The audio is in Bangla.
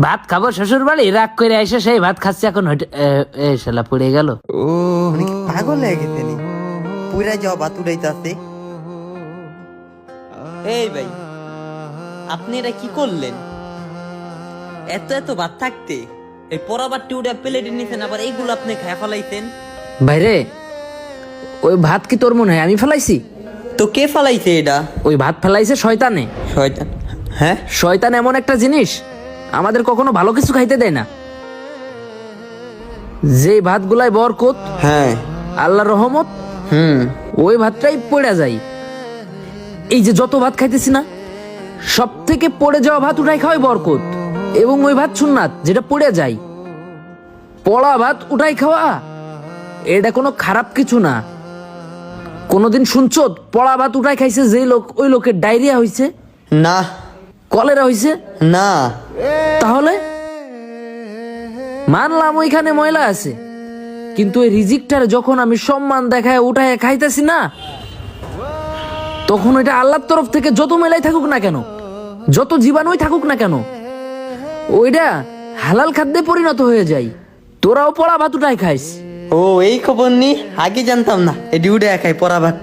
ভাত খাবো শ্বশুর বাড়ি, রাগ করে এসে সেই ভাত খাচ্ছে এখন শালা পড়ে গেল। মানে কি পাগল হয়ে গেছে নি? পুরা যাও ভাত উড়াইতাছে। এই ভাই, আপনি এটা কি করলেন? এত এত ভাত থাকতে এই পরাবারটি উঠে প্লেটে নিছেন, আবার এইগুলো আপনি খায় ফেলাইছেন। ভাইরে, ওই ভাত কি তোর মনে হয় আমি ফেলাইছি? তো কে ফেলাইছে এটা? ওই ভাত ফেলাইছে শয়তানে। শয়তান? হ্যাঁ, শয়তান এমন একটা জিনিস আমাদের কখনো ভালো কিছু খাইতে দেয় না। যে ভাতগুলাই বরকত, হ্যাঁ, আল্লাহর রহমত, ওই ভাতটাই পড়ে যায়। এই যে যত ভাত খাইতেছি না, সব থেকে পড়ে যাওয়া ভাত উঠাই খাওয়াই বরকত, এবং ওই ভাত সুন্নাত যেটা পড়ে যায়। পড়া ভাত উঠাই খাওয়া এটা কোনো খারাপ কিছু না। কোনোদিন শুনছো পড়া ভাত উঠাই খাইছে যে লোক, ওই লোকের ডায়রিয়া হইছে, না কলেরা হইছে? না। তাহলে মানলাম ওইখানে ময়লা আছে, কিন্তু ওই রিজিকটারে যখন আমি সম্মান দেখায় উঠায় খাইতেছি না, তখন ওইটা আল্লাহর তরফ থেকে যত মেলাই থাকুক না কেন, যত জীবাণুই থাকুক না কেন, ওইটা হালাল খাদ্যে পরিণত হয়ে যায়। তোরাও পড়া ভাত উঠায় খাইস। ও, এই খবর নি, আগে জানতাম না। এই ডিউডে একাই পরাবার